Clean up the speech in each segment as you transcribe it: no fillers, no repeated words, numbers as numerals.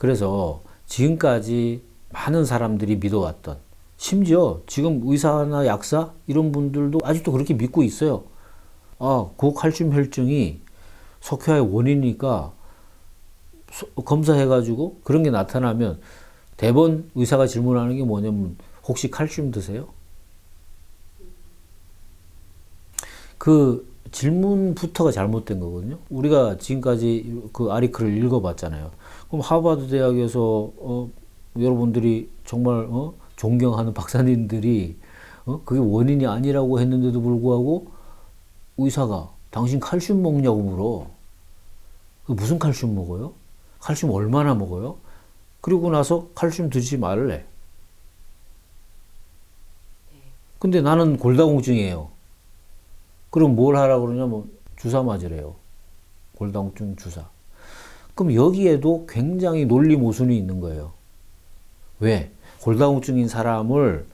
그래서 지금까지 많은 사람들이 믿어왔던, 심지어 지금 의사나 약사 이런 분들도 아직도 그렇게 믿고 있어요. 아, 고칼슘 혈증이 석회화의 원인이니까 검사해가지고 그런 게 나타나면 대번 의사가 질문하는 게 뭐냐면 혹시 칼슘 드세요? 그 질문부터가 잘못된 거거든요. 우리가 지금까지 그 아리클을 읽어봤잖아요. 그럼 하버드 대학에서 여러분들이 정말 존경하는 박사님들이 그게 원인이 아니라고 했는데도 불구하고 의사가 당신 칼슘 먹냐고 물어. 그 무슨 칼슘 먹어요? 칼슘 얼마나 먹어요? 그리고 나서 칼슘 드시지 말래. 근데 나는 골다공증이에요. 그럼 뭘 하라고 그러냐면 주사 맞으래요. 골다공증 주사. 그럼 여기에도 굉장히 논리 모순이 있는 거예요. 왜? 골다공증인 사람을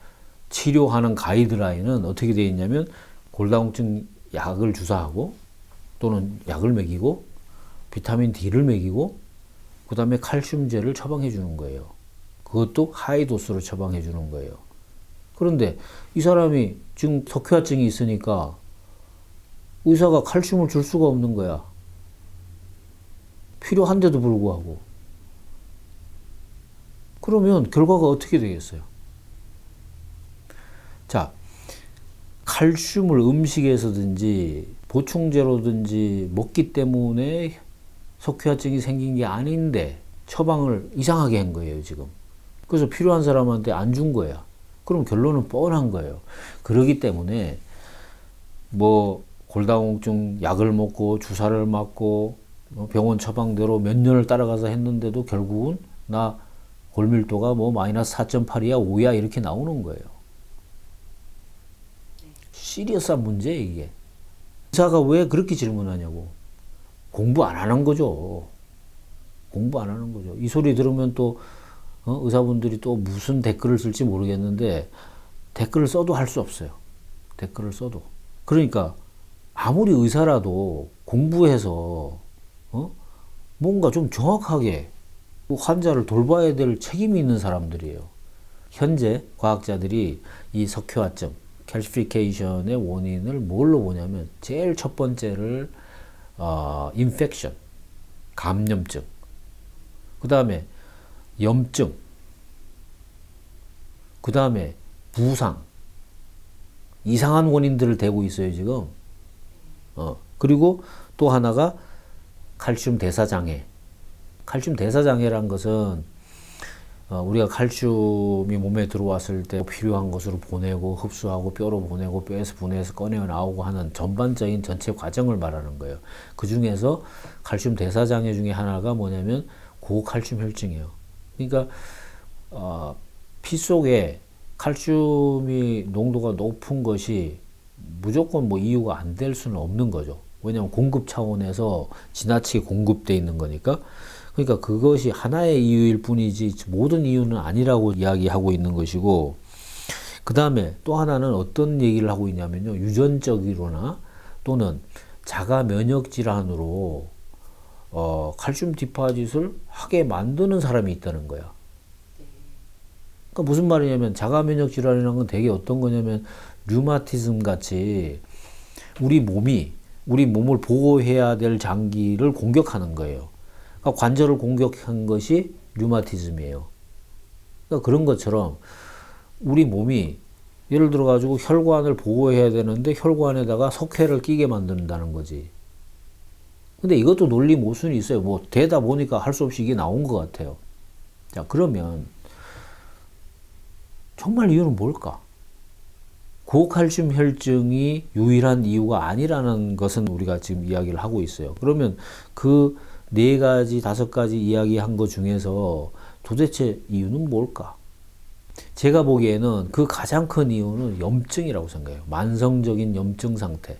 치료하는 가이드라인은 어떻게 되어 있냐면 골다공증 약을 주사하고 또는 약을 먹이고 비타민 D를 먹이고 그 다음에 칼슘제를 처방해 주는 거예요. 그것도 하이도스로 처방해 주는 거예요. 그런데 이 사람이 지금 석회화증이 있으니까 의사가 칼슘을 줄 수가 없는 거야. 필요한데도 불구하고. 그러면 결과가 어떻게 되겠어요? 자, 칼슘을 음식에서든지 보충제로든지 먹기 때문에 석회화증이 생긴 게 아닌데 처방을 이상하게 한 거예요, 지금. 그래서 필요한 사람한테 안 준 거야. 그럼 결론은 뻔한 거예요. 그러기 때문에 뭐 골다공증 약을 먹고 주사를 맞고 병원 처방대로 몇 년을 따라가서 했는데도 결국은 나 골밀도가 뭐 마이너스 4.8이야 5야 이렇게 나오는 거예요. 시리어스한 문제예요, 이게. 의사가 왜 그렇게 질문하냐고. 공부 안 하는 거죠. 공부 안 하는 거죠. 이 소리 들으면 또 의사분들이 또 무슨 댓글을 쓸지 모르겠는데 댓글을 써도 할 수 없어요. 댓글을 써도. 그러니까 아무리 의사라도 공부해서 뭔가 좀 정확하게 환자를 돌봐야 될 책임이 있는 사람들이에요. 현재 과학자들이 이 석회화증, calcification의 원인을 뭘로 보냐면 제일 첫 번째를 인펙션, 감염증, 그 다음에 염증, 그 다음에 부상, 이상한 원인들을 대고 있어요, 지금. 그리고 또 하나가 칼슘 대사장애. 칼슘 대사장애란 것은 우리가 칼슘이 몸에 들어왔을 때 필요한 것으로 보내고 흡수하고 뼈로 보내고 뼈에서 분해해서 꺼내어 나오고 하는 전반적인 전체 과정을 말하는 거예요. 그 중에서 칼슘 대사장애 중에 하나가 뭐냐면 고칼슘 혈증이에요. 그러니까 피 속에 칼슘이 농도가 높은 것이 무조건 뭐 이유가 안 될 수는 없는 거죠. 왜냐하면 공급 차원에서 지나치게 공급돼 있는 거니까. 그러니까 그것이 하나의 이유일 뿐이지 모든 이유는 아니라고 이야기하고 있는 것이고, 그 다음에 또 하나는 어떤 얘기를 하고 있냐면요, 유전적이거나 또는 자가 면역 질환으로 칼슘 디파짓을 하게 만드는 사람이 있다는 거야. 그러니까 무슨 말이냐면 자가 면역 질환이라는 건 되게 어떤 거냐면 류마티즘 같이 우리 몸을 보호해야 될 장기를 공격하는 거예요. 그러니까 관절을 공격한 것이 류마티즘이에요. 그러니까 그런 것처럼 우리 몸이 예를 들어 가지고 혈관을 보호해야 되는데 혈관에다가 석회를 끼게 만든다는 거지. 근데 이것도 논리 모순이 있어요. 뭐 되다 보니까 할 수 없이 이게 나온 것 같아요. 자, 그러면 정말 이유는 뭘까? 고칼슘 혈증이 유일한 이유가 아니라는 것은 우리가 지금 이야기를 하고 있어요. 그러면 그 4가지, 5가지 이야기한 것 중에서 도대체 이유는 뭘까? 제가 보기에는 그 가장 큰 이유는 염증이라고 생각해요. 만성적인 염증 상태.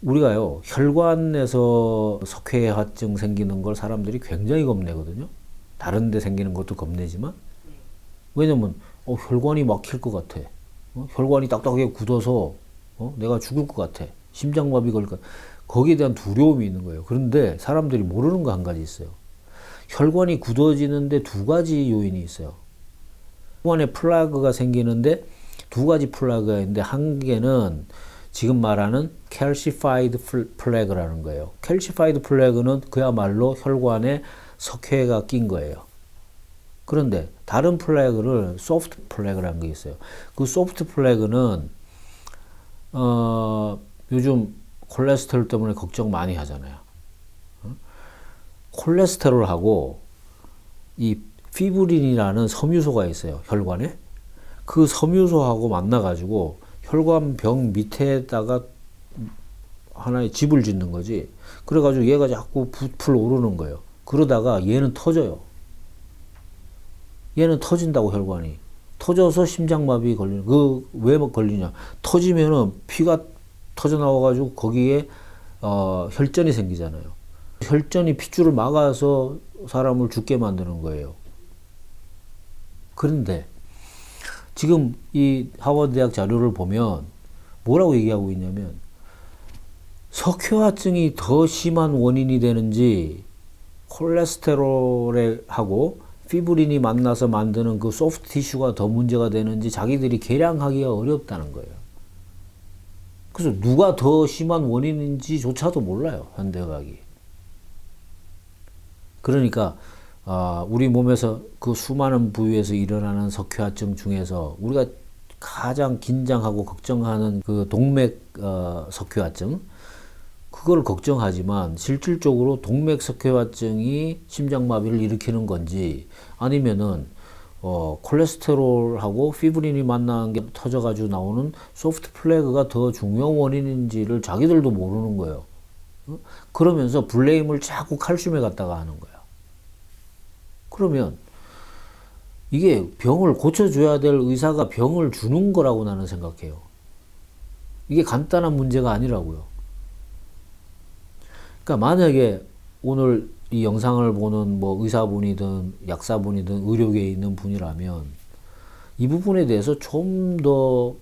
우리가요, 혈관에서 석회화증 생기는 걸 사람들이 굉장히 겁내거든요. 다른 데 생기는 것도 겁내지만. 왜냐면 혈관이 막힐 것 같아. 혈관이 딱딱하게 굳어서 내가 죽을 것 같아. 심장마비 걸릴 것 같아. 거기에 대한 두려움이 있는 거예요. 그런데 사람들이 모르는 거 한 가지 있어요. 혈관이 굳어지는데 두 가지 요인이 있어요. 혈관에 플라그가 생기는데 두 가지 플라그가 있는데 한 개는 지금 말하는 calcified 플래그라는 거예요. calcified 플래그는 그야말로 혈관에 석회가 낀 거예요. 그런데 다른 플래그를 소프트 플래그라는 게 있어요. 그 소프트 플래그는 요즘 콜레스테롤 때문에 걱정 많이 하잖아요. 콜레스테롤하고 이 피브린이라는 섬유소가 있어요. 혈관에. 그 섬유소하고 만나가지고 혈관벽 밑에다가 하나의 집을 짓는 거지. 그래가지고 얘가 자꾸 부풀 오르는 거예요. 그러다가 얘는 터져요. 얘는 터진다고 혈관이. 터져서 심장마비 걸리는. 왜 걸리냐. 터지면은 피가 터져 나와가지고 거기에 혈전이 생기잖아요. 혈전이 핏줄을 막아서 사람을 죽게 만드는 거예요. 그런데 지금 이 하버드 대학 자료를 보면 뭐라고 얘기하고 있냐면 석회화증이 더 심한 원인이 되는지 콜레스테롤에 하고 피브린이 만나서 만드는 그 소프트 티슈가 더 문제가 되는지 자기들이 계량하기가 어렵다는 거예요. 그래서 누가 더 심한 원인인지조차도 몰라요, 현대의학이. 그러니까 우리 몸에서 그 수많은 부위에서 일어나는 석회화증 중에서 우리가 가장 긴장하고 걱정하는 그 동맥 석회화증, 그걸 걱정하지만 실질적으로 동맥 석회화증이 심장마비를 일으키는 건지 아니면은 콜레스테롤하고 피브린이 만나는 게 터져가지고 나오는 소프트 플래그가 더 중요한 원인인지를 자기들도 모르는 거예요. 그러면서 블레임을 자꾸 칼슘에 갖다가 하는 거야. 그러면 이게 병을 고쳐줘야 될 의사가 병을 주는 거라고 나는 생각해요. 이게 간단한 문제가 아니라고요. 그러니까 만약에 오늘 이 영상을 보는 뭐 의사분이든 약사분이든 의료계에 있는 분이라면 이 부분에 대해서 좀 더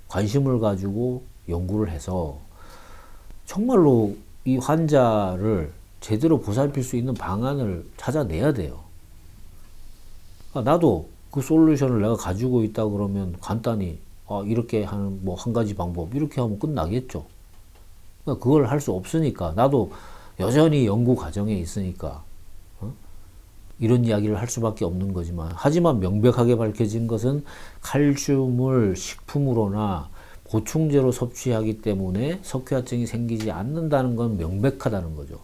관심을 가지고 연구를 해서 정말로 이 환자를 제대로 보살필 수 있는 방안을 찾아내야 돼요. 나도 그 솔루션을 내가 가지고 있다 그러면 간단히 이렇게 하는 뭐 한 가지 방법 이렇게 하면 끝나겠죠. 그걸 할 수 없으니까 나도 여전히 연구 과정에 있으니까 이런 이야기를 할 수밖에 없는 거지만 하지만 명백하게 밝혀진 것은 칼슘을 식품으로나 보충제로 섭취하기 때문에 석회화증이 생기지 않는다는 건 명백하다는 거죠.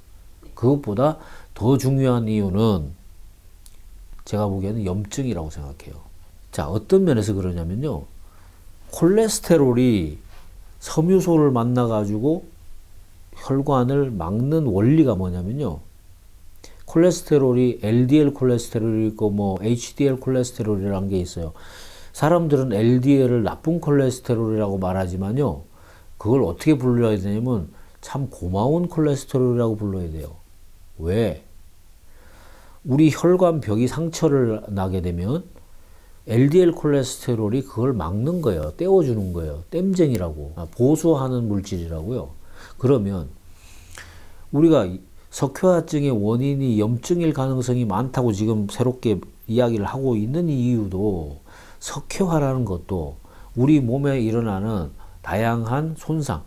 그것보다 더 중요한 이유는 제가 보기에는 염증이라고 생각해요. 자, 어떤 면에서 그러냐면요. 콜레스테롤이 섬유소를 만나가지고 혈관을 막는 원리가 뭐냐면요. 콜레스테롤이 LDL 콜레스테롤이 있고 뭐 HDL 콜레스테롤이라는 게 있어요. 사람들은 LDL을 나쁜 콜레스테롤이라고 말하지만요. 그걸 어떻게 불러야 되냐면 참 고마운 콜레스테롤이라고 불러야 돼요. 왜? 우리 혈관벽이 상처를 나게 되면 LDL 콜레스테롤이 그걸 막는 거예요. 떼어주는 거예요. 땜쟁이라고. 보수하는 물질이라고요. 그러면 우리가 석회화증의 원인이 염증일 가능성이 많다고 지금 새롭게 이야기를 하고 있는 이유도 석회화라는 것도 우리 몸에 일어나는 다양한 손상,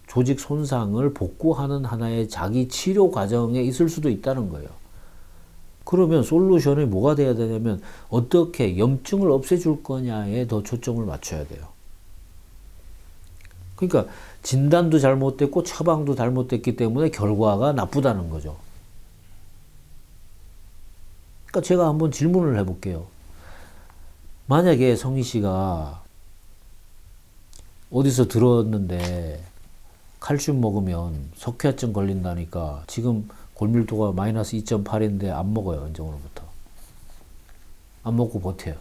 조직 손상을 복구하는 하나의 자기 치료 과정에 있을 수도 있다는 거예요. 그러면 솔루션이 뭐가 돼야 되냐면 어떻게 염증을 없애줄 거냐에 더 초점을 맞춰야 돼요. 그러니까 진단도 잘못됐고 처방도 잘못됐기 때문에 결과가 나쁘다는 거죠. 그러니까 제가 한번 질문을 해볼게요. 만약에 성희 씨가 어디서 들었는데 칼슘 먹으면 석회화증 걸린다니까 지금 골밀도가 마이너스 2.8인데 안 먹어요. 이제 오늘부터. 안 먹고 버텨요.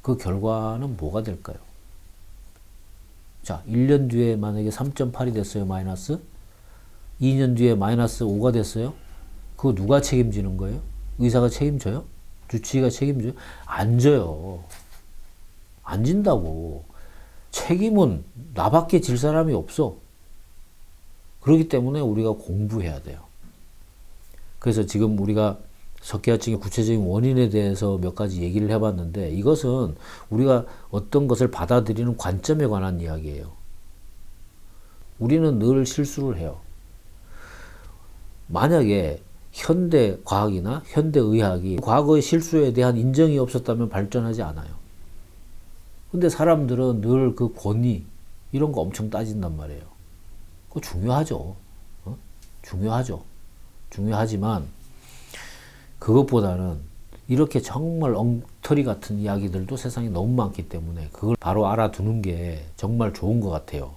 그 결과는 뭐가 될까요? 자, 1년 뒤에 만약에 3.8이 됐어요. 마이너스. 2년 뒤에 마이너스 5가 됐어요. 그거 누가 책임지는 거예요? 의사가 책임져요? 주치의가 책임져요? 안 져요. 안 진다고. 책임은 나밖에 질 사람이 없어. 그렇기 때문에 우리가 공부해야 돼요. 그래서 지금 우리가 석회화증의 구체적인 원인에 대해서 몇 가지 얘기를 해봤는데 이것은 우리가 어떤 것을 받아들이는 관점에 관한 이야기예요. 우리는 늘 실수를 해요. 만약에 현대 과학이나 현대 의학이 과거의 실수에 대한 인정이 없었다면 발전하지 않아요. 근데 사람들은 늘 그 권위 이런 거 엄청 따진단 말이에요. 그거 중요하죠. 중요하죠. 중요하지만 그것보다는 이렇게 정말 엉터리 같은 이야기들도 세상에 너무 많기 때문에 그걸 바로 알아두는 게 정말 좋은 것 같아요.